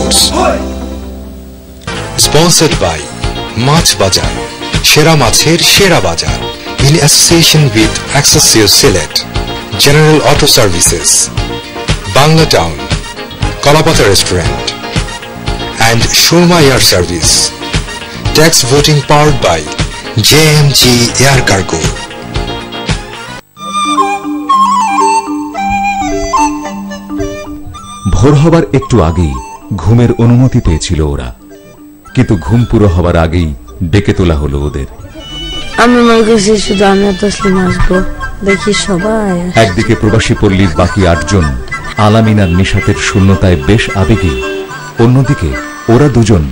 Sports. Sponsored by Mach Bazar, Shera Macher Shera Bazar, in association with Accessio Select, General Auto Services, Bangla Town, Kolapata Restaurant, and Shurma Air Service. Tax voting powered by JMG Air Cargo. ভোর হবার একটু আগেই ঘুমের অনুমতি পেয়েছিল ওরা, কিন্তু ঘুম পুরো হবার আগেই ডেকে তোলা হলো ওদের। আমি মনে করছি শুধু আমি আর তসলিম আসবো, দেখি সবাই। একদিকে প্রবাসী পল্লীর বাকি 8 জন আলামিন আর নিশাতের শূন্যতায় বেশ আবেগী, অন্যদিকে ওরা দুজন।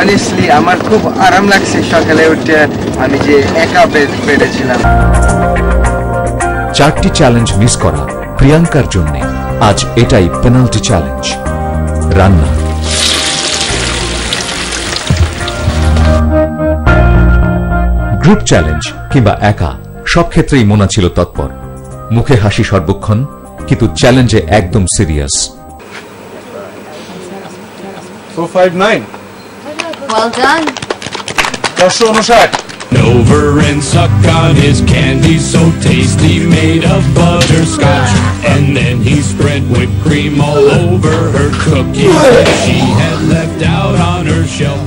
অনেস্টলি আমার খুব আরাম লাগছে সকালে উঠে আমি যে একা বেডেছিলাম। 4টি চ্যালেঞ্জ মিস করা প্রিয়াঙ্কার জন্য আজ এটাই পেনাল্টি চ্যালেঞ্জ। রান্না, গ্রুপ চ্যালেঞ্জ কিংবা একা, সব ক্ষেত্রেই মোনা ছিল তৎপর। মুখে হাসি সর্বক্ষণ, কিন্তু চ্যালেঞ্জে একদম serious. 459. Well done. 459. Over and suck on his candy so tasty, made of butterscotch. And then he spread whipped cream all over her cookies that she had left out on her shelf.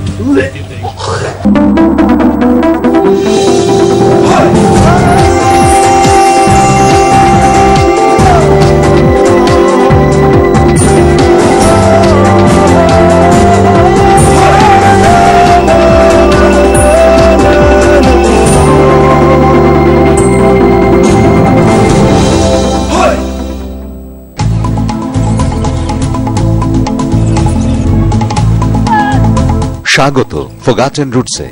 স্বাগত forgotten রুটসে।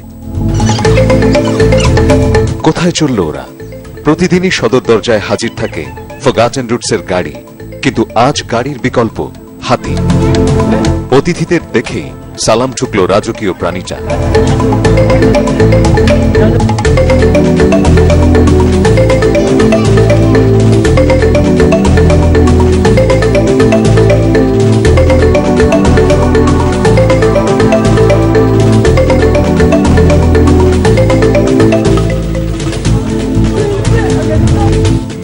কোথায় চলল ওরা? প্রতিদিনই সদর দরজায় হাজির থাকে forgotten রুটসের গাড়ি, কিন্তু আজ গাড়ির বিকল্প হাতি। অতিথিদের দেখেই সালাম ঠুকল রাজকীয় প্রাণীটা।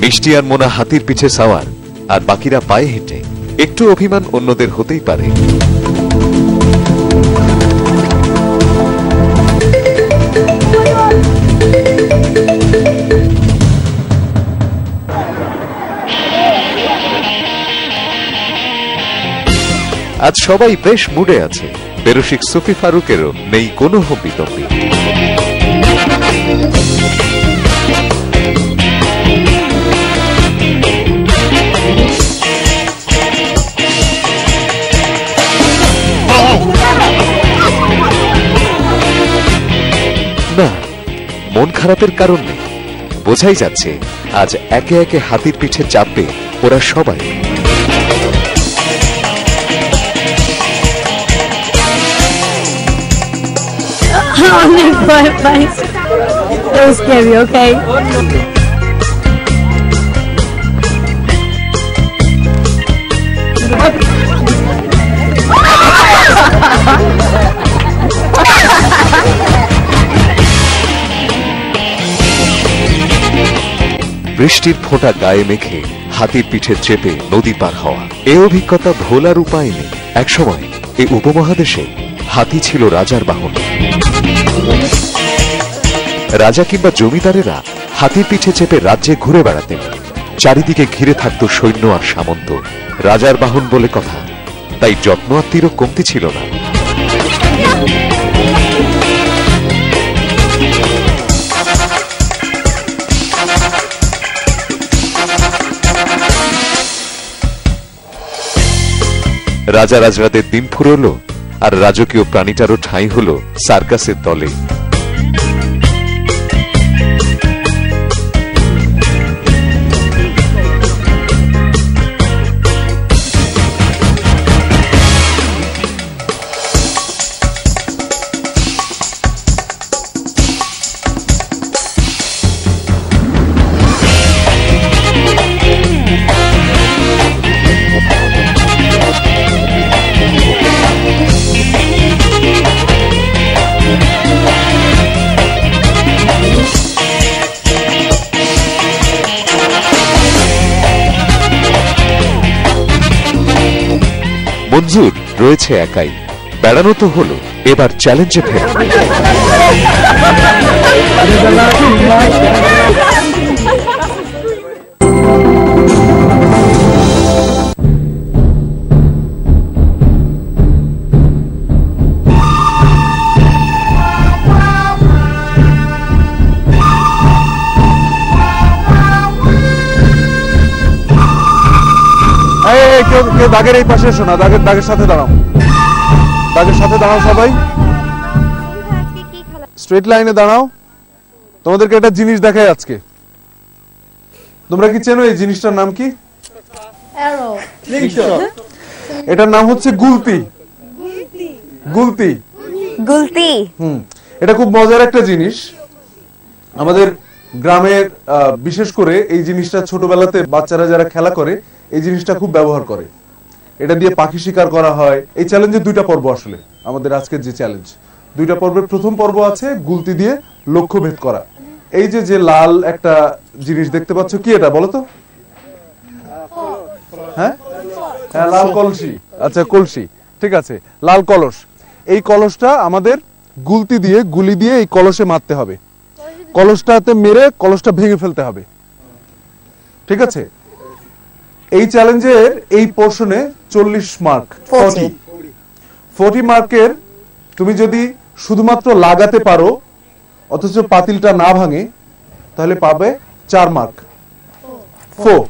মিষ্টি আর মোনা হাতির পিছে সাওয়ার, আর বাকিরা পায়ে হেঁটে। একটু অভিমান অন্যদের হতেই পারে। আজ সবাই বেশ মুডে আছে। বেরসিক সুফি ফারুকেরও নেই কোনো হম্বিতম্বি। না, মন খারাপের কারণ নেই। বোঝাই যাচ্ছে আজ একে একে হাতির পিঠে চাপবে ওরা সবাই। অনেক ভয় পাই। It was scary, okay? বৃষ্টির ফোঁটা গায়ে মেখে হাতির পিঠে চেপে নদী পার হওয়া, এ অভিজ্ঞতা ভোলার উপায় নেই। একসময় এই উপমহাদেশে হাতি ছিল রাজার বাহন। রাজা কিংবা জমিদারেরা হাতির পিঠে চেপে রাজ্যে ঘুরে বেড়াতেন। চারিদিকে ঘিরে থাকত সৈন্য আর সামন্ত। রাজার বাহন বলে কথা, তাই যত্ন আত্মীরও কমতি ছিল না। রাজা রাজরাদের দিন ফুরলো, আর রাজকীয় প্রাণীটারও ঠাঁই হলো সার্কাসের দলে। মঞ্জুর রয়েছে একাই। বেড়ানো তো হলো, এবার চ্যালেঞ্জে ফের। কেউ দাগের এই পাশে এসো না, দাগের সাথে দাঁড়াও, দাগের সাথে দাঁড়াও, সবাই স্ট্রেট লাইনে দাঁড়াও। তোমাদেরকে একটা জিনিস দেখাই আজকে, তোমরা কি চেনো এই জিনিসটার নাম কি? এটার নাম হচ্ছে গুলতি। গুলতি গুলতি এটা খুব মজার একটা জিনিস। আমাদের গ্রামের বিশেষ করে এই জিনিসটা ছোটবেলাতে বাচ্চারা যারা খেলা করে এই জিনিসটা খুব ব্যবহার করে। এটা দিয়ে পাখি শিকার করা হয়। এই চ্যালেঞ্জের দুইটা পর্ব, আসলে আমাদের আজকের যে চ্যালেঞ্জ দুইটা পর্বের প্রথম পর্ব আছে গুলতি দিয়ে লক্ষ্য ভেদ করা। এই যে লাল একটা জিনিস দেখতে পাচ্ছ, কি এটা বলো তো? হ্যাঁ হ্যাঁ, লাল কলসি। আচ্ছা, কলসি, ঠিক আছে, লাল কলস। এই কলসটা আমাদের গুলতি দিয়ে, গুলি দিয়ে এই কলসে মারতে হবে। কলসটাতে মেরে কলসটা ভেঙে ফেলতে হবে, ঠিক আছে? এই চ্যালেঞ্জের এই পোর্শনে 40 মার্ক, 40 মার্কের তুমি যদি শুধুমাত্র লাগাতে পারো অথচ পাতিলটা না ভাঙে তাহলে পাবে 4 মার্ক। 4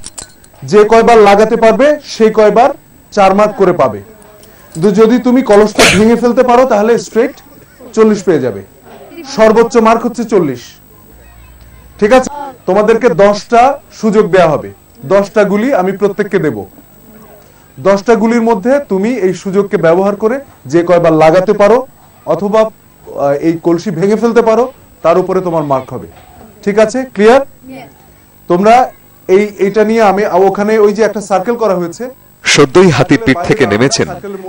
যে কয়বার লাগাতে পারবে সেই কয়বার 4 মার্ক করে পাবে। যদি তুমি কলসটা ভেঙে ফেলতে পারো তাহলে স্ট্রেট 40 পেয়ে যাবে। সর্বোচ্চ মার্ক হচ্ছে 40, ঠিক আছে? তোমাদেরকে 10টা সুযোগ দেয়া হবে, 10টা গুলি আমি প্রত্যেককে দেব। 10টা গুলির মধ্যে তুমি এই সুযোগকে ব্যবহার করে যে কয়বার লাগাতে পারো অথবা এই কলসি ভেঙে ফেলতে পারো তার উপরে তোমার মার্ক হবে, ঠিক আছে? ক্লিয়ার? তোমরা এইটা নিয়ে আমি ওখানে ওই যে একটা সার্কেল করা হয়েছে, সদ্যই হাতির পিঠ থেকে নেমেছেন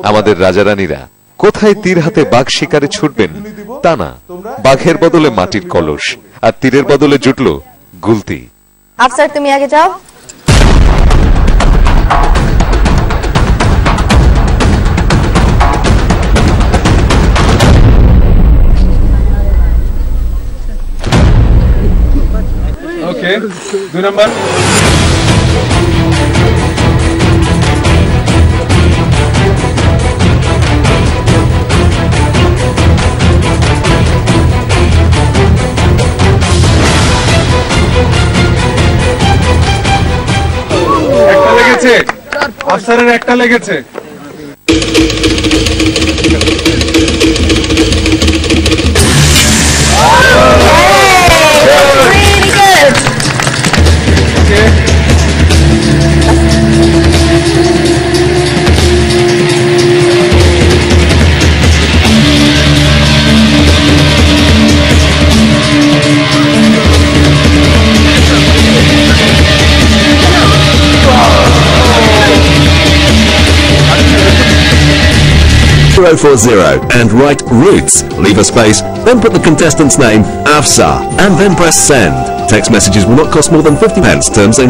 আমাদের রাজারানীরা। কোথায় তীর হাতে বাঘ শিকারে ছুটবেন তা না, বাঘের বদলে মাটির কলস আর তীরের বদলে জুটল গুলতি। আফসার তুমি আগে যাও। ওকে, 2 নাম্বার। একটা লেগেছে, আফসারের একটা লেগেছে। and write roots, leave a space, then put the contestant's name, Afsar, and then press send. Text messages will not cost more than 50 pence. Terms and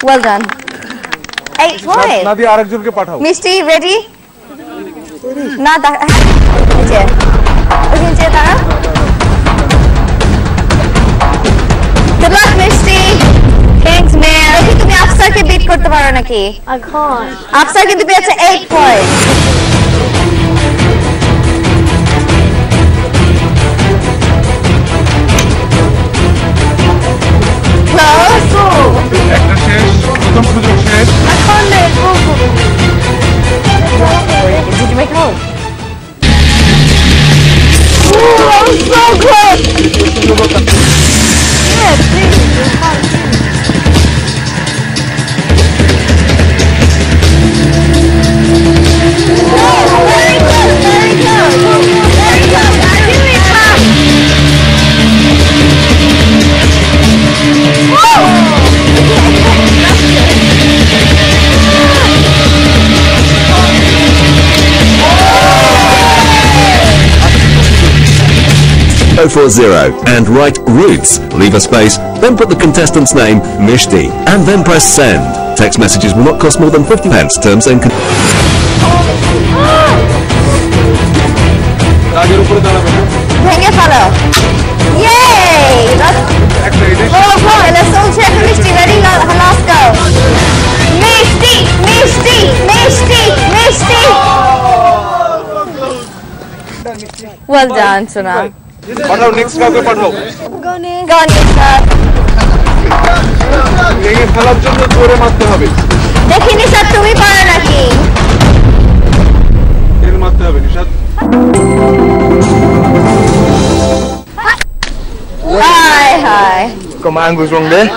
Well done. 8 points. Nadia আরেকজনকে পাঠাও। মিষ্টি রেডি? না নিচে, ওই নিচে দাঁড়া। Good luck মিষ্টি। Thanks man. দেখি তুমি আফসারকে বিট করতে পারো নাকি? I can't. আফসার কিন্তু পেয়েছে 8 পয়েন্ট। একটা শেষ, প্রথম সুযোগ শেষ। Did you make home? Ooh, that was so good! Yeah, please. Very good, very good. Very good. Really tough. Woo! 040 and write Roots, leave a space, then put the contestant's name, Mishti, and then press send. Text messages will not cost more than 50 pence. Terms and ভেঙে ফেলো Yay! Let's all check Mishti. Ready? Let's go. Mishti! Mishti! Mishti! Mishti! Well done, Suna. Pathao, next কাউকে পাঠাও। Go Nisha. ভেঙে ফেলার জন্য জোরে মারতে হবে। দেখি নিশা তুমি পারো নাকি? তেল মারতে হবে Nishad. Hi. Come on, goes wrong there.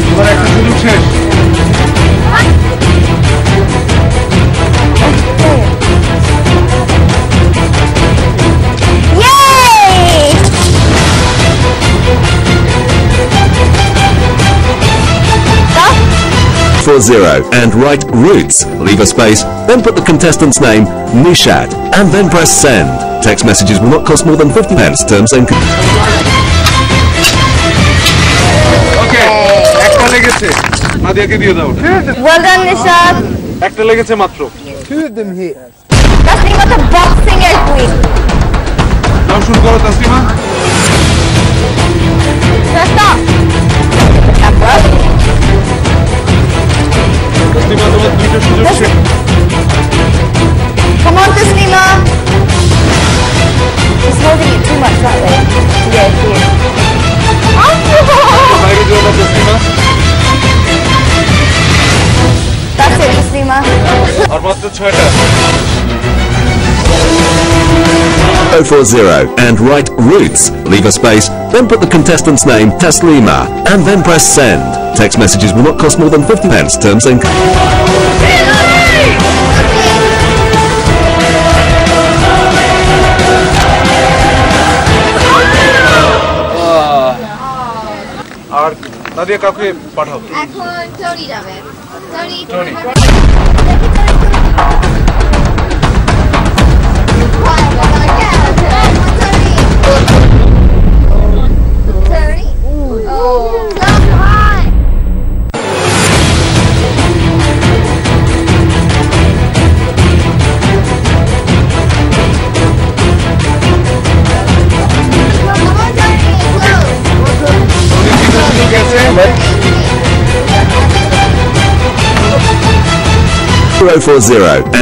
তোমার একটা সুযোগ শেষ। Yay! 040 and write Roots, leave a space, then put the contestant's name, Nishad, and then press send. Text messages will not cost more than 50 pence. Terms and ওকে, একটা লেগেছে। নাদিয়াকে দিয়ে দাও। Well done, Nisha. একটা লেগেছে মাত্র। Taslima the boxing এর queen. নাও শুরু করো তাসলিমা। Stop. তাসলিমা তোমার দুইটা সুযোগ শেষ। Come on, Taslima. He's holding it too much that way. Yes, he is. বাইরে যেও না তাসলিমা। That's it, Taslima. আর মাত্র 6টা। 040 and write Roots, leave a space, then put the contestant's name, Taslima, and then press send. Text messages will not cost more than 50 pence. Terms and আর নাদিয়া কাউকে পাঠাও। এখন Tony যাবে। Tony.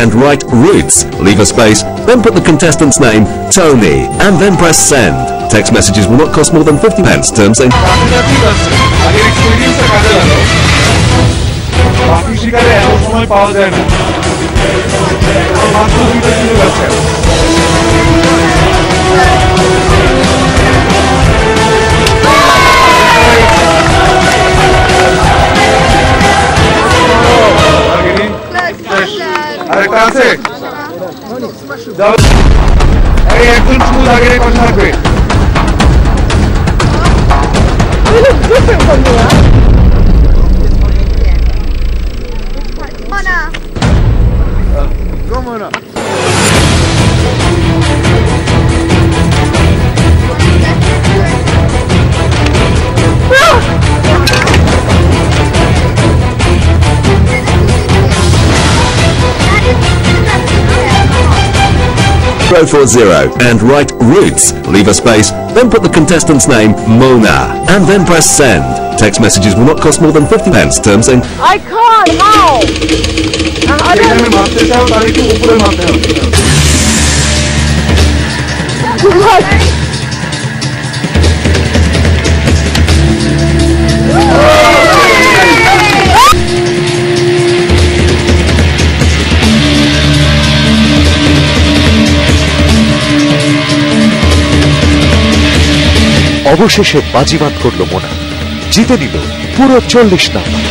and write Roots, leave a space, then put the contestant's name, Tony, and then press send. Text messages will not cost more than 50 pence. Terms and আগের এক্সপেরিয়েন্সটা কাজে লাগাও। বাকি শিকারে এত সময় পাওয়া যায় না। মাত্র 2টা সুযোগ আছে। আরেকটা আছে? যাও। এই একজন শুধু আগের পাশে থাকবে। and write Roots, leave a space, then put the contestant's name, Mona, and then press send. Text messages will not cost more than 50 pence. Terms and I can't. How? এখানে মারতে চাও তাহলে একটু উপরে মারতে হবে। অবশেষে বাজিমাত করলো মোনা, জিতে নিল পুরো 40 number.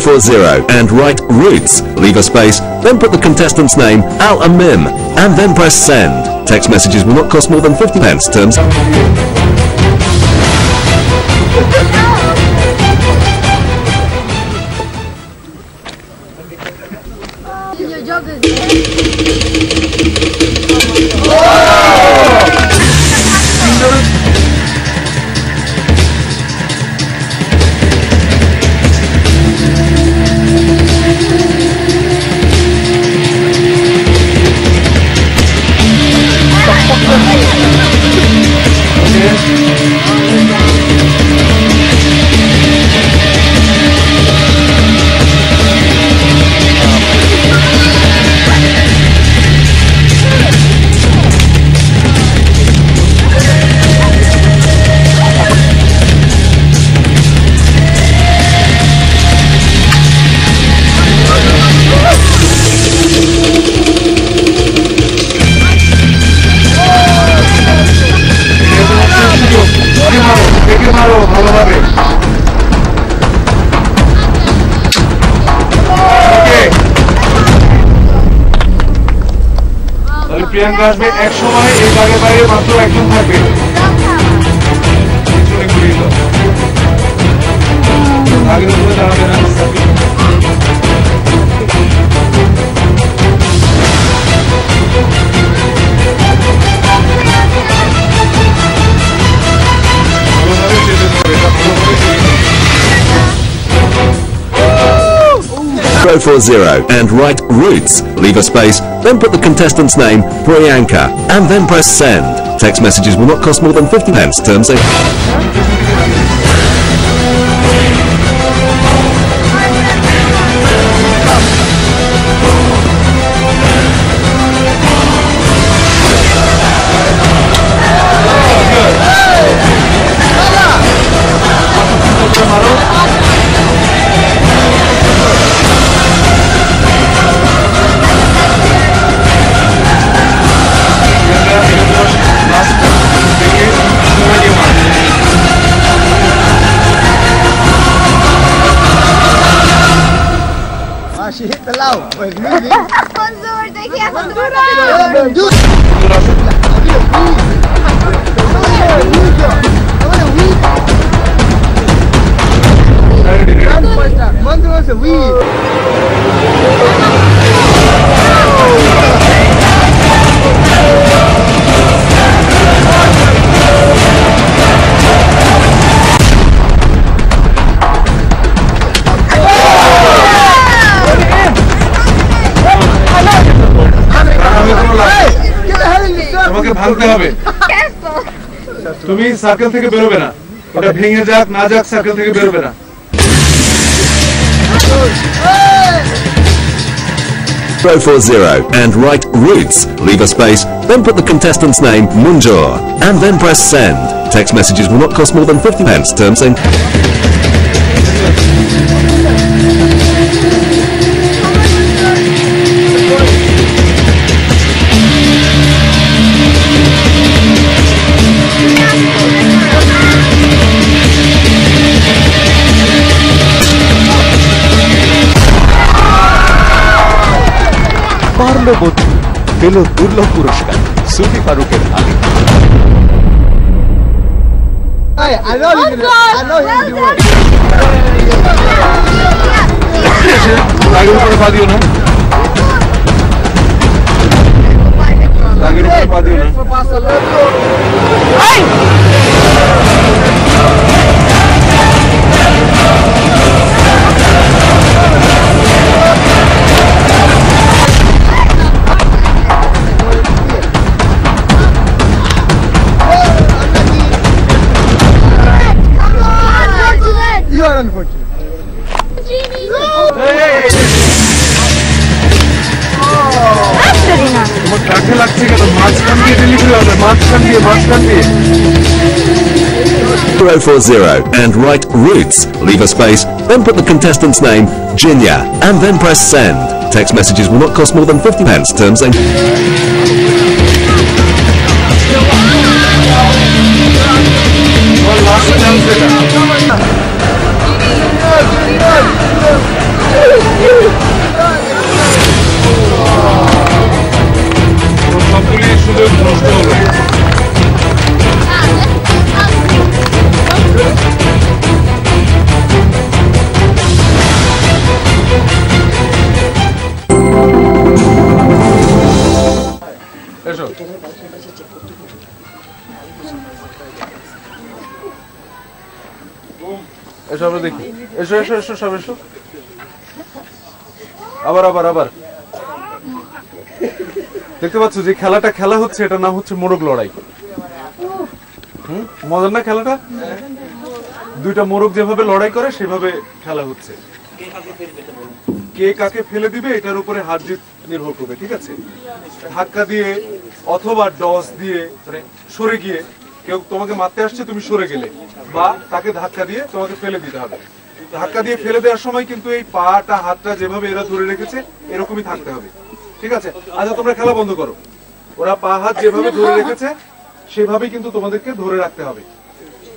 040 and write Roots, leave a space, then put the contestant's name, Al Amim, and then press send. Text messages will not cost more than 50 pence. Terms. Priyanka আসবে এক সময় এই জায়গার বাইরে মাত্র একজন থাকবে আগের উপরে দাঁড়াবে না and write Roots, leave a space, then put the contestant's name, Priyanka, and then press send. Text messages will not cost more than 50 pence. Terms and... She hit the low. Wait, moving. তোমাকে ভাঙতে হবে তুমি circle থেকে বেরোবে না ওটা ভেঙে যাক না যাক সার্কেল থেকে বেরোবে না 040 and write Roots, leave a space, then put the contestant's name, Munjor, and then press send. Text messages will not cost more than 50 pence. Terms and... পারল বধূ পেল দুর্লভ পুরস্কার সুফি ফারুকের Ali I know he's gonna. I know he's gonna work. আগের উপরে পা দিও না আগের উপরে পা দিও না You are unfortunate. তোমার কাছে লাগছে কেন মাঝখান দিয়ে ডেলিভারি হবে মাঝখান দিয়ে 040 and write Roots, leave a space, then put the contestant's name, Jinya, and then press send. Text messages will not cost more than 50 pence. Terms and... last chance এসো আমরা দেখি, এসো এসো এসো সব এসো, আবার আবার আবার। দেখতে পাচ্ছ যে খেলাটা খেলা হচ্ছে, এটা নাম হচ্ছে মোরগ লড়াই। মজার না খেলাটা? দুইটা মোরগ যেভাবে লড়াই করে সেভাবে খেলা হচ্ছে। কে কাকে ফেলে দিবে এটার উপরে হার জিত নির্ভর করবে, ঠিক আছে? ধাক্কা দিয়ে অথবা ডস দিয়ে, মানে সরে গিয়ে কেউ তোমাকে মারতে আসছে, তুমি সরে গেলে, বা তাকে ধাক্কা দিয়ে তোমাকে ফেলে দিতে হবে। ধাক্কা দিয়ে ফেলে দেওয়ার সময় কিন্তু এই পাটা হাতটা যেভাবে এরা ধরে রেখেছে এরকমই থাকতে হবে, ঠিক আছে? আচ্ছা তোমরা খেলা বন্ধ করো। ওরা পা হাত যেভাবে ধরে রেখেছে সেভাবেই কিন্তু তোমাদেরকে ধরে রাখতে হবে।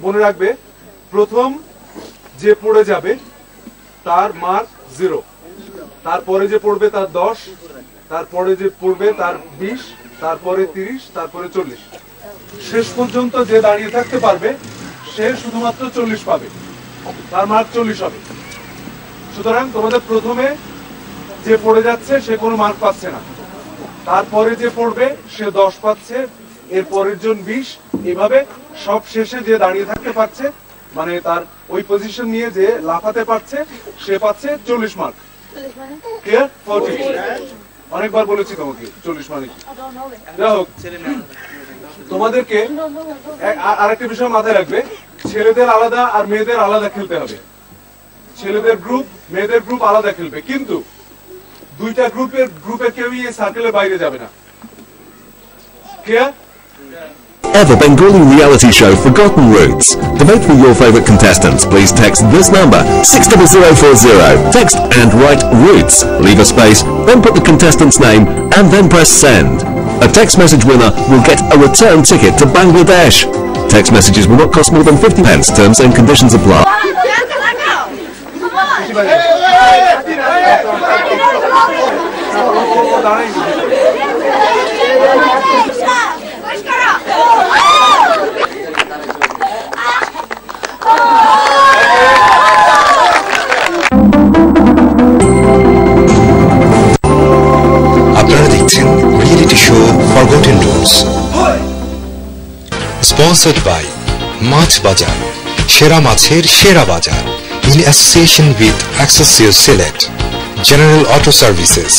মনে রাখবে, প্রথম যে পড়ে যাবে তার মার্ক 0, তারপরে যে পড়বে তার 10, তারপরে যে পড়বে তার 20, তারপরে 30, তারপরে 40। শেষ পর্যন্ত যে দাঁড়িয়ে থাকতে পারবে সে শুধুমাত্র 40 পাবে, তার মার্ক 40 হবে। সুতরাং তোমাদের প্রথমে যে পড়ে যাচ্ছে সে কোনো মার্ক পাচ্ছে না, তারপরে যে পড়বে সে 10 পাচ্ছে, এর পরের জন 20, এভাবে সব শেষে যে দাঁড়িয়ে থাকতে পারছে, মানে তার ওই পজিশন নিয়ে যে লাফাতে পারছে সে পাচ্ছে 40 মার্ক। ক্লিয়ার? 40। অনেকবার বলেছি তোমাকে 40 মানে কি। যাই হোক, তোমাদেরকে আরেকটা বিষয় মাথায় রাখবে, ছেলেদের আলাদা আর মেয়েদের আলাদা খেলতে হবে। ছেলেদের গ্রুপ, মেয়েদের গ্রুপ আলাদা খেলবে, কিন্তু দুইটা গ্রুপের কেউই এই সার্কেলের বাইরে যাবে না। Clear? Ever Bengali reality show Forgotten Roots. To vote for your favourite contestants, please text this number 60040. Text and write Roots, leave a space, then put the contestant's name and then press send. A text message winner will get a return ticket to Bangladesh. Text messages will not cost more than 50 pence. Terms and conditions apply. আপনারা দেখছেন reality show forgotten roots, sponsored by Maach Bazar, সেরা মাছের সেরা বাজার, in association with accessories Sylhet, general auto services,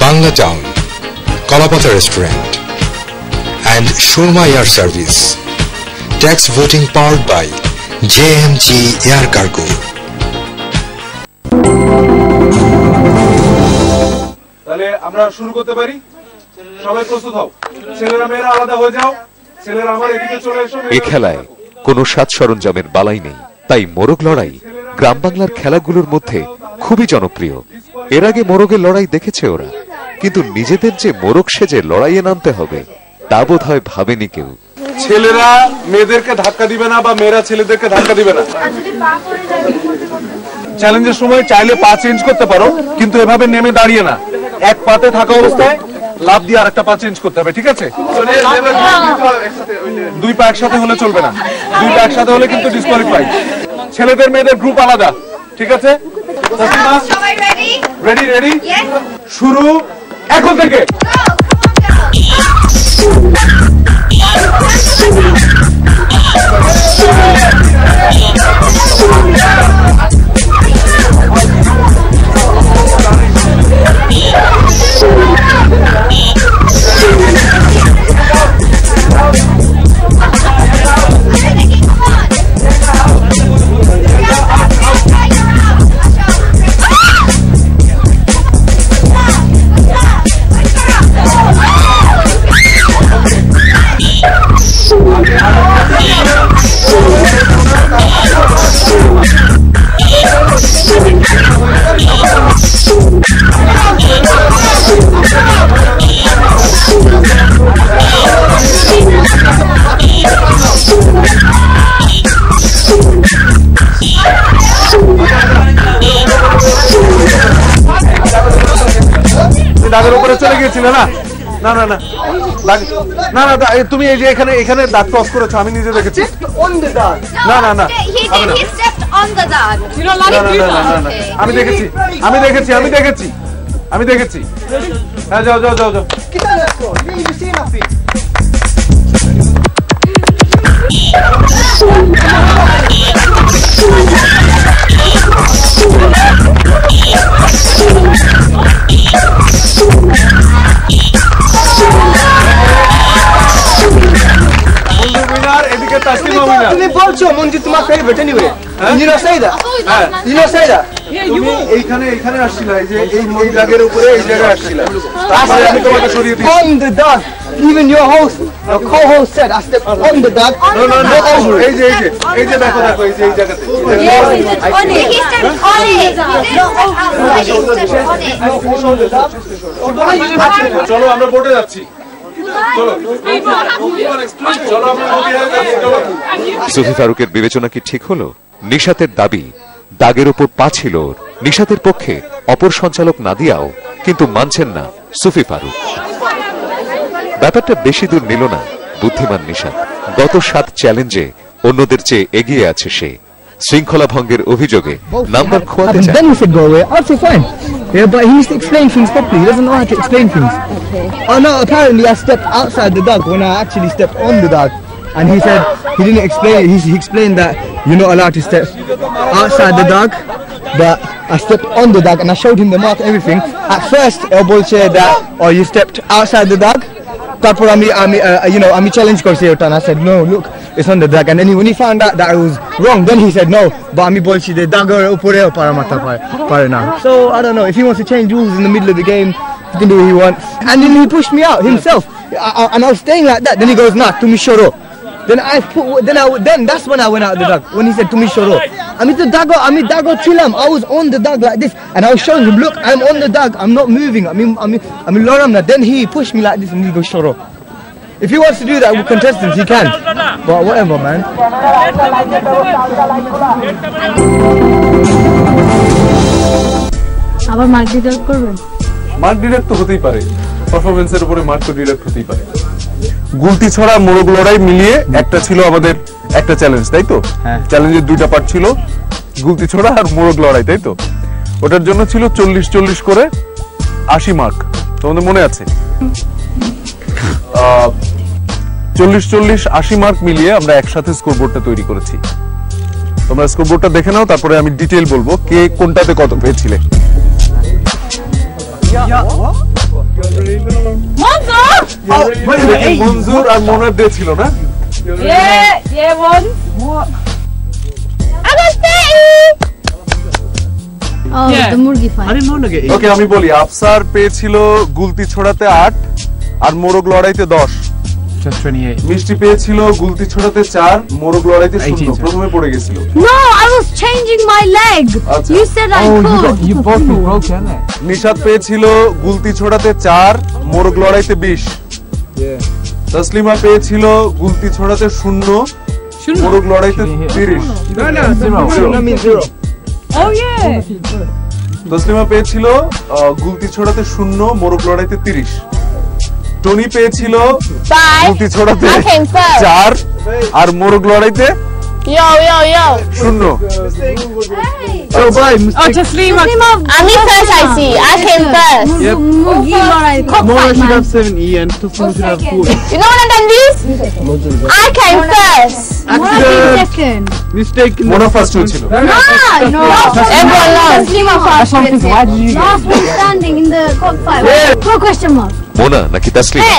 Bangla town, Kolapata restaurant, and Shurma Air Service. Tax voting powered by JMG Air Cargo. তাহলে আমরা শুরু করতে পারি? সবাই প্রস্তুত হও। ছেলেরা মেয়েরা আলাদা হয়ে যাও। ছেলেরা আমার এদিকে চলে এসো। এ খেলায় কোনো সাজ সরঞ্জামের বালাই নেই, তাই মোরগ লড়াই গ্রাম বাংলার খেলাগুলোর মধ্যে খুবই জনপ্রিয়। এর আগে মোরগের লড়াই দেখেছে ওরা, কিন্তু নিজেদের যে মোরগ সেজে লড়াইয়ে নামতে হবে তা বোধ হয় ভাবেনি কেউ। ছেলেরা মেয়েদেরকে ধাক্কা দিবে না বা মেয়েরা ছেলেদেরকে ধাক্কা দিবে না। চ্যালেঞ্জের সময় চাইলে পা চেঞ্জ করতে পারো, কিন্তু এভাবে নেমে দাঁড়িয়ে না, এক পাতে থাকা অবস্থায় লাফ দিয়ে আরেকটা পা চেঞ্জ করতে হবে, ঠিক আছে? দুই পা একসাথে হলে চলবে না, দুই পা একসাথে হলে কিন্তু ডিসকোয়ালিফাই। ছেলেদের মেয়েদের গ্রুপ আলাদা, ঠিক আছে? রেডি রেডি, শুরু এখন থেকে। দাগের উপরে চলে গিয়েছিল না? না না না না না, তুমি এই যে এখানে এখানে দাগ ক্রস করেছো, আমি নিজে দেখেছি। না না না, আমি দেখেছি আমি দেখেছি আমি দেখেছি আমি দেখেছি। হ্যাঁ যাও যাও যাও যাও। এদিকে তাসলিমা উইনার। তুমি বলছো মঞ্জু তোমার favourite anyway you know say that you know say that তুমি এইখানে আসছিলা, এই যে এই দাগের উপরে এই জায়গায় আসছিলা, তারপরে আমি তোমাকে সরিয়ে দিই। on the dog even your host your co-host said I stepped on the dog No, এই যে দেখো এই যে এই জায়গাতে He stepped on it. চলো আমরা বোটে যাচ্ছি। সুফি ফারুকের বিবেচনা কি ঠিক হলো? নিশাতের দাবি দাগের ওপর পা ছিল ওর। নিশাতের পক্ষে অপর সঞ্চালক নাদিয়াও, কিন্তু মানছেন না সুফি ফারুক। ব্যাপারটা বেশি দূর নিল না বুদ্ধিমান নিশাত। গত 7 চ্যালেঞ্জে অন্যদের চেয়ে এগিয়ে আছে সে। শৃঙ্খলা ভঙ্গের অভিযোগে নাম্বার খোয়াতে চায়। Then he said go away. I said fine. Yeah, but he needs to explain things properly. He doesn't know how to explain things. Oh no, apparently I stepped outside the dog when I actually stepped on the dog. And he said he didn't explain it. He explained that you're not allowed to step outside the dog. But I stepped on the dog and I showed him the mark and everything. At first, Elbow said that, oh, you stepped outside the dog. তারপর আমি challenge করছি ওটা, and I said no, look, it's on the dog. And then when he found out that I was wrong, then he said no, but আমি বলছি যে দাগের উপরেও পারা মারতে পারে না. So I don't know, if he wants to change rules in the middle of the game, he can do what he wants. And then he pushed me out himself, and I was staying like that. Then he goes, nah, তুমি সরো. Then that's when I went out the dog, when he said তুমি সরো. আমি দাগো ছিলাম. I was on the dog like this, and I was showing him, look, I'm on the dog, I'm not moving. আমি লড়াম না. Then he pushed me like this and he goes সরো. If he wants to do that with contestants, he can. But whatever, man. আবার mark deduct করবেন? Mark deduct তো হতেই পারে, পারফরম্যান্সের উপরে মার্ক তো ডিডাক্ট হতেই পারে। গুলতি ছড়া মোরগ লড়াই মিলিয়ে একটা ছিল আমাদের একটা চ্যালেঞ্জ, তাই তো? চ্যালেঞ্জের 2টা পার্ট ছিল, গুলতি ছড়া আর মোরগ লড়াই, তাই তো? ওটার জন্য ছিল 40-40 করে 80 মার্ক। তোমাদের মনে আছে? 40-40 80 মার্ক মিলিয়ে আমরা একসাথে স্কোরবোর্ডটা তৈরি করেছি। তোমরা স্কোরবোর্ডটা দেখে নাও, তারপরে আমি ডিটেইল বলবো কে কোনটাতে কত পেয়েছিলে। মনজুর আর মোনার ডে ছিল না? ওকে, আমি বলি আফসার পেয়েছিল গুলতি ছোড়াতে 8 আর মোরগ লড়াইতে 10। মিষ্টি পেয়েছিল গুলতি ছোড়াতে 4, মোরগ লড়াইতে 0। প্রথমে পড়ে গেছিল। No, I was changing my leg. You said I could. You both broke, isn't it? Nishat পেয়েছিল গুলতি ছোড়াতে 4, মোরগ লড়াইতে 20। তসলিমা পেয়েছিল গুলতি ছোড়াতে 0, মোরগ লড়াইতে 30। Oh yeah. তসলিমা পেয়েছিল গুলতি ছোড়াতে 0, মোরগ লড়াইতে 30। টনি পেয়েছিল গুলতি ছড়াতে 4 আর মোরগ লড়াইতে Yo 0। Oh, bye. আমি first I see. I came first. মুরগি লড়াই Mona should have 7E and Tufan should have 4. You know what I've done this? I came first. second. Mistake. Mona first হয়েছিল। No. Everyone lost. Last one standing in the cockfight. No question mark. Mona নাকি তাসলিমা,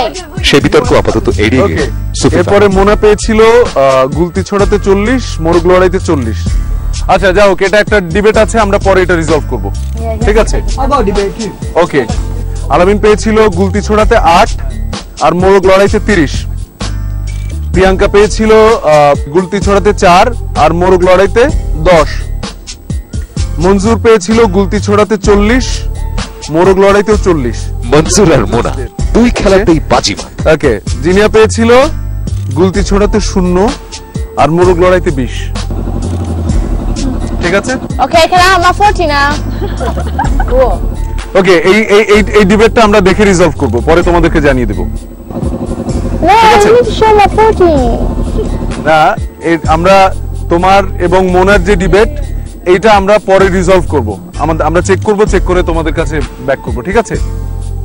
সে বিতর্ক আপাতত এড়িয়ে ওকে, গেল সুফি ফারুক। এরপরে মোনা পেয়েছিল গুলতি ছড়াতে 40, মোরগ লড়াইতে 40। আচ্ছা যাও, এটা একটা ডিবেট আছে, আমরা পরে এটা রিজলভ করব, ঠিক আছে? ওকে, আলামিন পেয়েছিল গুলতি ছড়াতে 8 আর মোরগ লড়াইতে 30। প্রিয়াঙ্কা পেয়েছিল গুলতি ছড়াতে 4 আর মোরগ লড়াইতে 10। মনজুর পেয়েছিল গুলতি ছড়াতে 40, মোরগ লড়াইতেও 40। মনসুর আর মোনা দুই খেলাতেই বাজিমাত। ওকে, জিনিয়া পেয়েছিল গুলতি ছড়াতে 0 আর মোরগ লড়াইতে 20। ঠিক আছে? Okay, can I have my 40 now? ওকে, এই ডিবেটটা আমরা দেখে রিজলভ করব, পরে তোমাদেরকে জানিয়ে দেব। No, I need to show my 40. না, আমরা তোমার এবং মোনার যে ডিবেট, এইটা আমরা পরে রিজলভ করব। আমরা চেক করব, চেক করে তোমাদের কাছে ব্যাক করব, ঠিক আছে?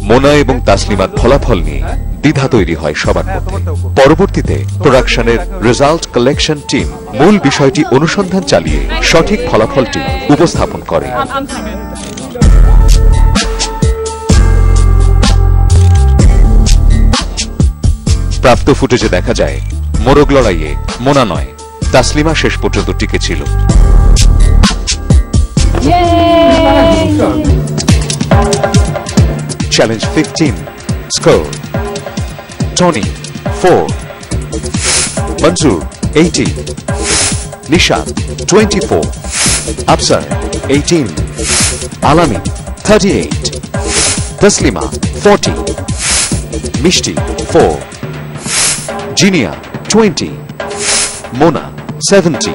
মোনা এবং তাসলিমার ফলাফল নিয়ে দ্বিধা তৈরি হয় সবার মধ্যে। পরবর্তীতে প্রোডাকশনের রেজাল্ট কালেকশন টিম মূল বিষয়টি অনুসন্ধান চালিয়ে সঠিক ফলাফলটি উপস্থাপন করে। প্রাপ্ত ফুটেজে দেখা যায় মোরগ লড়াইয়ে মোনা নয়, তাসলিমা শেষ পর্যন্ত টিকে ছিল। Challenge 15. Score: Tony 4, Manzoor 18, Nishan 24, Afsar 18, Alami 38, Taslima 40, Mishti 4, Jinia 20, Mona 70,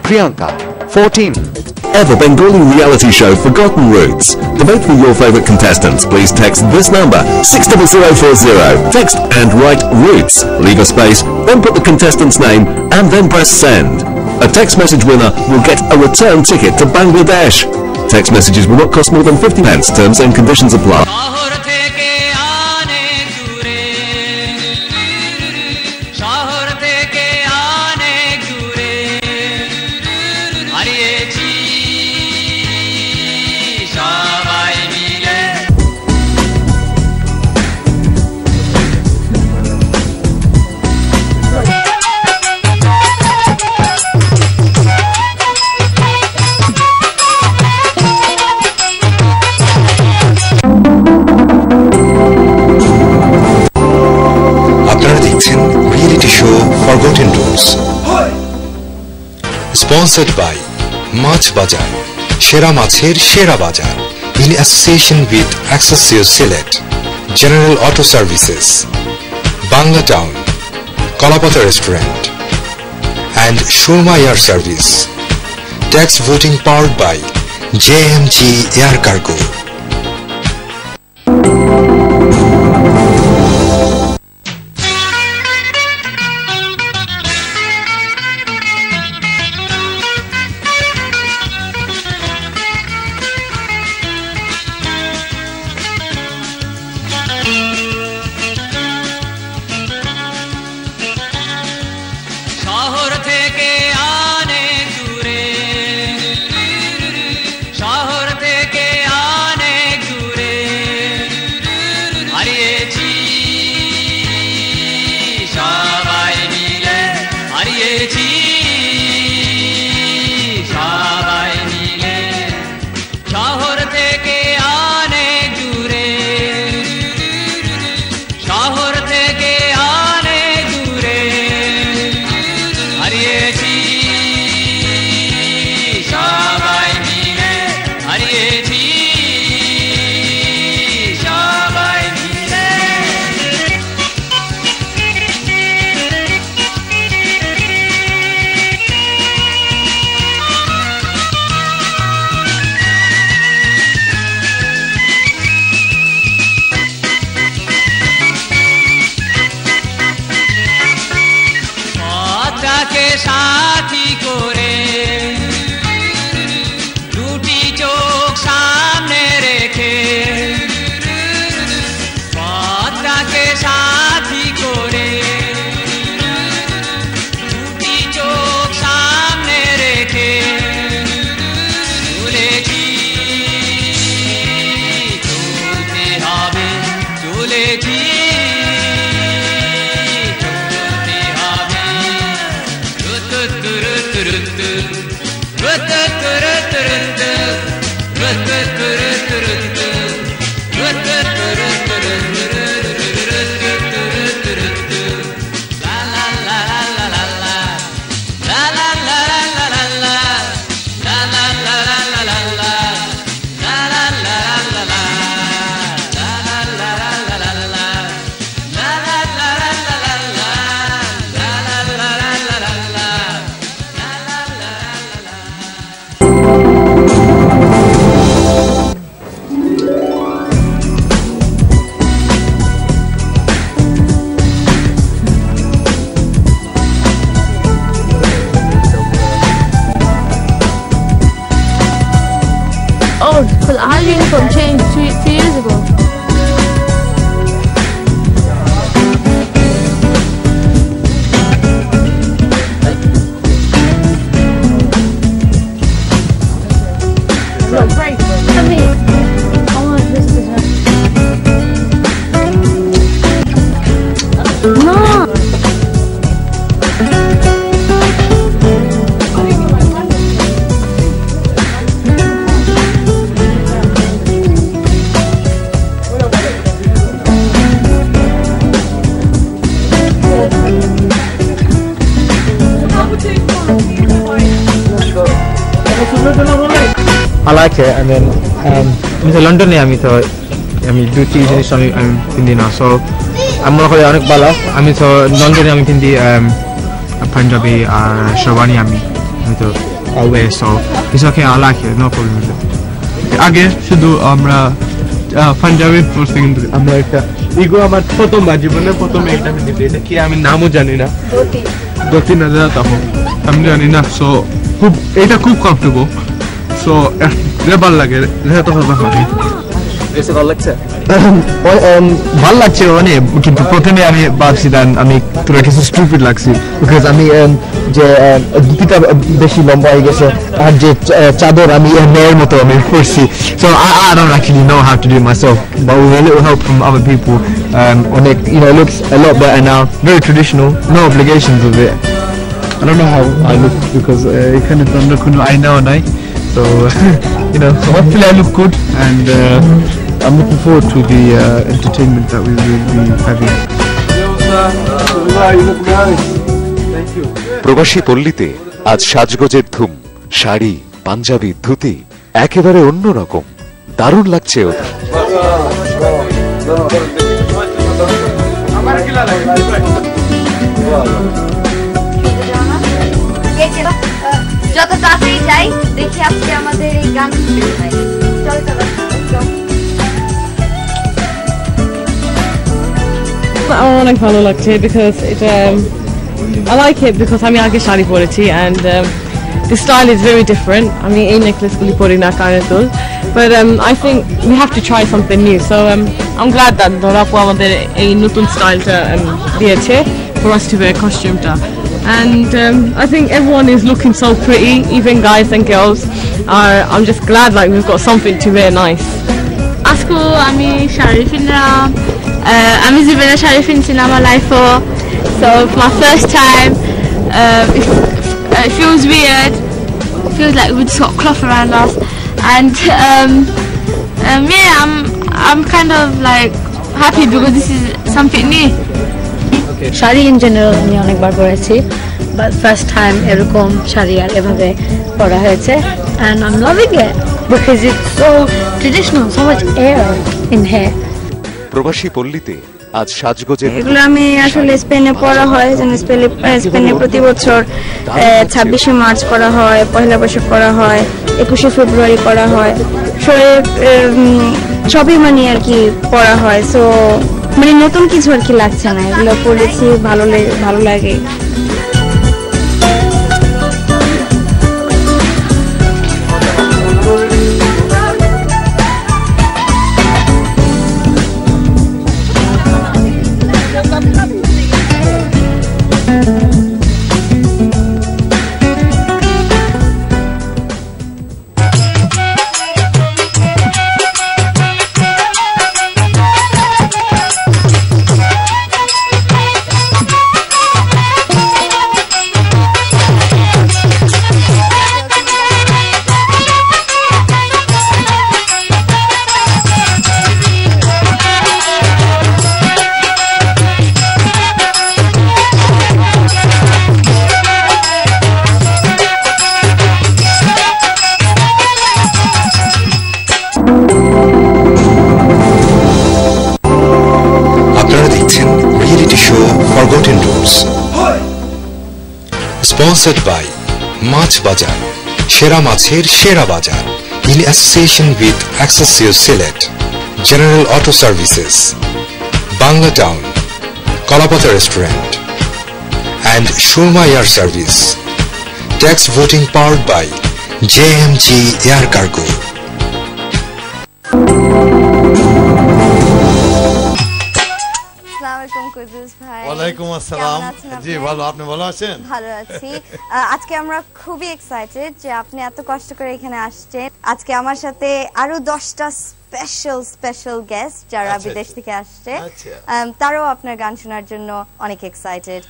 Priyanka 14. Ever Bengali reality show Forgotten Roots. To vote for your favourite contestants, please text this number 60040. Text and write Roots, leave a space, then put the contestant's name and then press send. A text message winner will get a return ticket to Bangladesh. Text messages will not cost more than 50 pence. Terms and conditions apply. Forgotten Roots. Sponsored by Mach Bazar, Shera Macher Shera Bazar, in association with Accessio Select, General Auto Services, Bangla Town, Kalapata Restaurant, and Shurma Air Service. Tax voting powered by JMG Air Cargo. But our uniform changed two years ago. I like it, and then in London আমি তো আমি দুটি জিনিস আমি পিন্ধি না, so আমি মনে করি অনেক ভালো। আমি তো লন্ডনে আমি পিন্ধি পাঞ্জাবি আর শেরওয়ানি আমি তো always, so it's okay, I like it, no problem with it. আগে শুধু আমরা পাঞ্জাবি পরছি, কিন্তু আমরা একটা এগুলো আমার প্রথমবার জীবনে প্রথম একটা পিন্ধি, এটা কি আমি নামও জানি না, ধুতি না তখন আমি জানি না, সো খুব এটা খুব কমফোর্টেবল, সো ভালো লাগে, এটা ভালো লাগে। ভালো লাগছে অনেক, কিন্তু প্রথমে আমি ভাবছিলাম আমি পুরো কিছু স্টুপিড লাগছি, বিকজ আমি যে দুটিটা বেশি লম্বা হয়ে গেছে আর যে চাদর আমি মেয়ের মতো আমি পরছি, so I don't actually know how to do it myself, but with a little help from other people, অনেক it looks a lot better now, very traditional, no obligations with it. I don't know how I look because এখানে তো আমরা কোনো আয়নাও নাই, so hopefully I look good, and I'm looking forward to the entertainment that we will be having. প্রবাসী পল্লীতে আজ সাজগোজের ধুম, শাড়ি, পাঞ্জাবি, ধুতি একেবারে অন্যরকম, দারুণ লাগছে ওদের। যত তাড়াতাড়ি যাই দেখি আজকে আমাদের এই গান চল চল। আমার অনেক ভালো লাগছে because I like it because আমি আগে শাড়ি পরেছি, and the style is very different. আমি এই নেকলেসগুলি পরি না কানে দুল, but I think we have to try something new, so I'm glad that দরাপু আমাদের এই নতুন স্টাইলটা দিয়েছে for us to wear costume-টা, and I think everyone is looking so pretty, even guys and girls. I'm just glad like we've got something to wear nice. আজকে আমি শাড়ি কিনলাম, আমি জীবনে শাড়ি কিনছিলাম আমার লাইফও, so it's my first time. It feels weird, it feels like we just got cloth around us, and yeah, I'm kind of like happy because this is something new. Sari in general আমি অনেকবার পরেছি, but first time এরকম শাড়ি আর এভাবে পরা হয়েছে, and I'm loving it because it's so traditional, so much air in here. প্রবাসী পল্লীতে আজ সাজগোজের এগুলো আমি আসলে স্পেনে পড়া হয়, যেন স্পেনে প্রতি বছর 26শে মার্চ করা হয়, পয়লা বৈশাখ করা হয়, 21শে ফেব্রুয়ারি করা হয়, সবই মানে আর কি পড়া হয়, সো মানে নতুন কিছু আর কি লাগছে না, এগুলো পড়েছি ভালো লাগে। Forgotten Roots, sponsored by মাছ বাজার, সেরা মাছের সেরা বাজার, in association with Accessio Select, General Auto Services, Bangla Town, Kalapata Restaurant, and Shurma Air Service. Tax voting powered by JMG Air Cargo. Kuddus ভাই। ওয়ালাইকুম আসসালাম। জি ভালো, আপনি ভালো আছেন? ভালো আছি। আজকে আমরা খুবই এক্সাইটেড যে আপনি এত কষ্ট করে এখানে আসছেন। আজকে আমার সাথে আরো 10টা স্পেশাল গেস্ট যারা বিদেশ থেকে আসছে, তারাও আপনার গান শোনার জন্য অনেক এক্সাইটেড।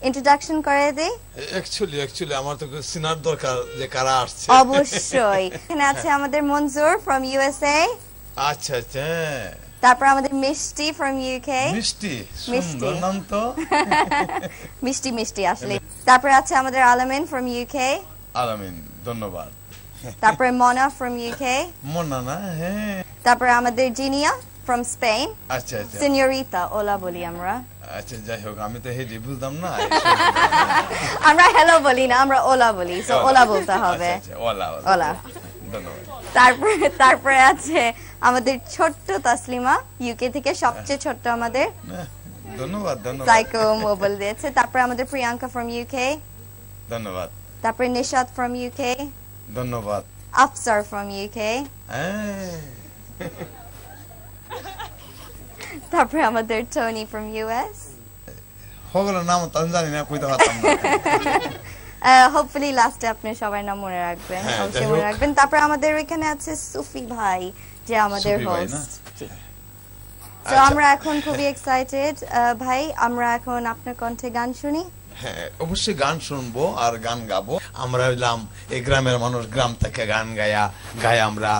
ইন্ট্রোডাকশন করে দেই। অ্যাকচুয়ালি আমার তো সিনার দরকার যে কারা আসছে। অবশ্যই। এখানে আছে আমাদের মনজুর ফ্রম ইউএসএ। আচ্ছা আচ্ছা। তারপর আমাদের মিষ্টি ফ্রম ইউকে। মিষ্টি, সুন্দর নাম তো। মিষ্টি আসলে। তারপর আছে আমাদের আলামিন ফ্রম ইউকে। আলামিন, ধন্যবাদ। তারপর মনা ফ্রম ইউকে। মনা না, হ্যাঁ। তারপর আমাদের জিনিয়া ফ্রম স্পেন। আচ্ছা আচ্ছা। সিনিয়রিতা ওলা বলি আমরা। আচ্ছা, যাই হোক, আমি তো হেডি বুঝতাম না। আমরা হ্যালো বলি না, আমরা ওলা বলি, সো ওলা বলতে হবে। আচ্ছা, ওলা। ধন্যবাদ। তারপরে আছে আমাদের ছোট্ট তাসলিমা, ইউকে থেকে সবচেয়ে ছোট্ট আমাদের। ধন্যবাদ। সাইকো মোবাইল দিয়েছে। তারপর আমাদের প্রিয়াঙ্কা ফ্রম ইউকে। ধন্যবাদ। তারপর নিশাদ ফ্রম ইউকে। ধন্যবাদ। Afsar from UK. তারপরে আমাদের টনি ফ্রম ইউএস। হগলের নাম তো জানি না, কইতে পারতাম না। হোপফুলি লাস্টে আপনি সবার নাম মনে রাখবেন, অবশ্যই মনে রাখবেন। তারপর আমাদের এখানে আছে সুফি ভাই, যে আমাদের হোস্ট। তো আমরা এখন খুবই এক্সাইটেড ভাই, আমরা এখন আপনার কণ্ঠে গান শুনি। হ্যাঁ, অবশ্যই গান শুনবো আর গান গাবো। আমরা হইলাম এই গ্রামের মানুষ, গ্রাম থেকে গান গায় আমরা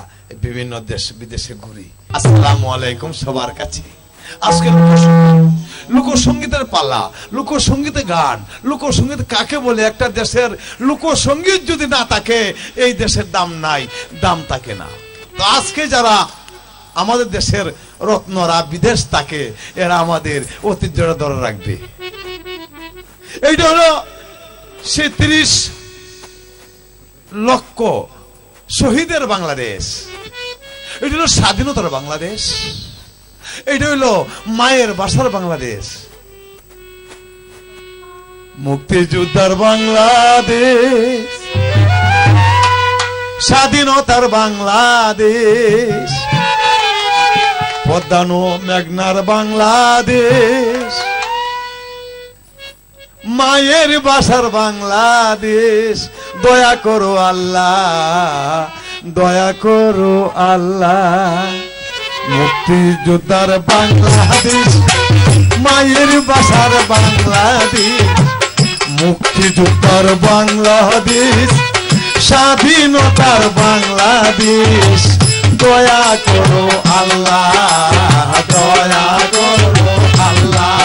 বিভিন্ন দেশ বিদেশে ঘুরি। আসসালামু আলাইকুম সবার কাছে। আজকে লোকসঙ্গীতের পালা, লোকসঙ্গীতে গান। লোকসঙ্গীত কাকে বলে? একটা দেশের লোকসঙ্গীত যদি না থাকে, এই দেশের দাম নাই, দাম থাকে না। তো আজকে যারা আমাদের দেশের রত্নরা বিদেশ থাকে, এরা আমাদের ঐতিহ্যটা ধরে রাখবে। এইটা হলো সে 30 লক্ষ শহীদের বাংলাদেশ। এটা হলো স্বাধীনতার বাংলাদেশ। এটা হলো মায়ের বাসার বাংলাদেশ, মুক্তিযোদ্ধার বাংলাদেশ, স্বাধীনতার বাংলাদেশ, পদ্মা মেঘনার বাংলাদেশ, মায়ের বাসার বাংলাদেশ। দয়া করো আল্লাহ, দয়া করো আল্লাহ, মুক্তিযোদ্ধার বাংলাদেশ, মায়ের বাসার বাংলাদেশ, মুক্তিযোদ্ধার বাংলাদেশ, স্বাধীনতার বাংলাদেশ। দয়া করো আল্লাহ, দয়া করো আল্লাহ,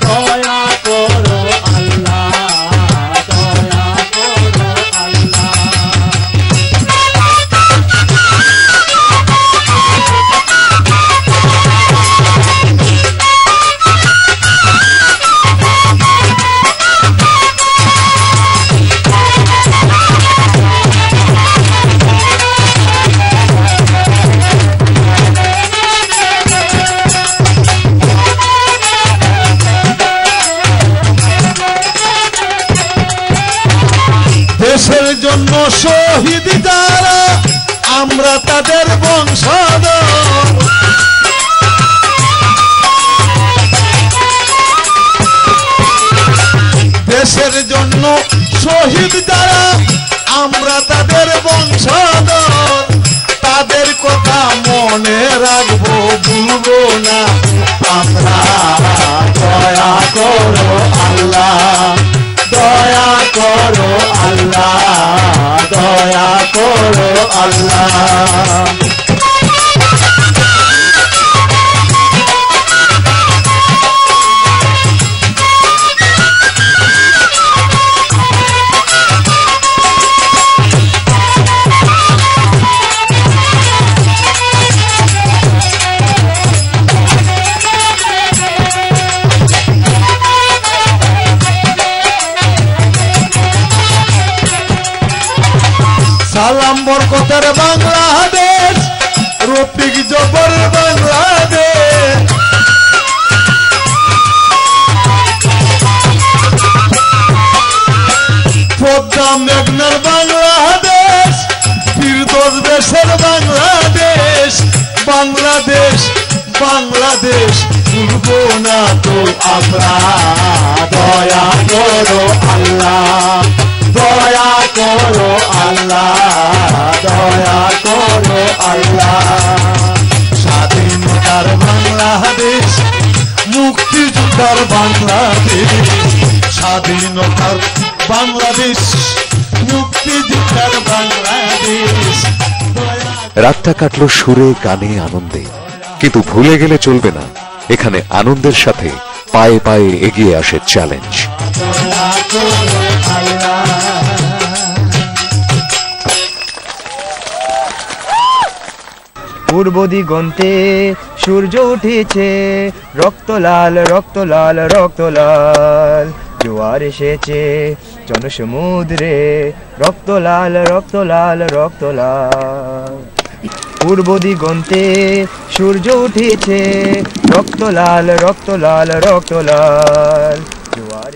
দয়া করো আল্লাহ, দয়া করো আল্লাহ। দেশের জন্য শহীদ যারা, আমরা তাদের বংশধর। দেশের জন্য শহীদ যারা, আমরা তাদের বংশধর। তাদের কথা মনে রাখবো, ভুলবো না আমরা। দয়া করো আল্লাহ, দয়া করো আল্লাহ, দয়া করো আল্লাহ। সালাম বরকতের বাংলাদেশ, রফিক জবর বাংলাদেশ, পদ্মা মেঘনার বাংলাদেশ, ফিরদৌস দেশের বাংলাদেশ, বাংলাদেশ বাংলাদেশ ভুলবো না তো আমরা দয়া করো আল্লাহ দয়া করো আল্লাহ দয়া করো আল্লাহ স্বাধীনতার বাংলাদেশ মুক্তিযোদ্ধার বাংলাদেশ স্বাধীনতার বাংলাদেশ মুক্তিযোদ্ধার বাংলাদেশ রাতটা কাটলো সুরে গানে আনন্দে কিন্তু ভুলে গেলে চলবে না এখানে আনন্দের সাথে পায়ে পায়ে এগিয়ে আসে চ্যালেঞ্জ পূর্ব দিগন্তে সূর্য উঠেছে রক্ত লাল রক্ত লাল রক্ত লাল জোয়ার এসেছে জনসমুদ্রে রক্ত লাল রক্ত লাল রক্ত লাল পূর্ব দিগন্তে সূর্য উঠেছে রক্ত লাল রক্ত লাল রক্ত লাল জোয়ার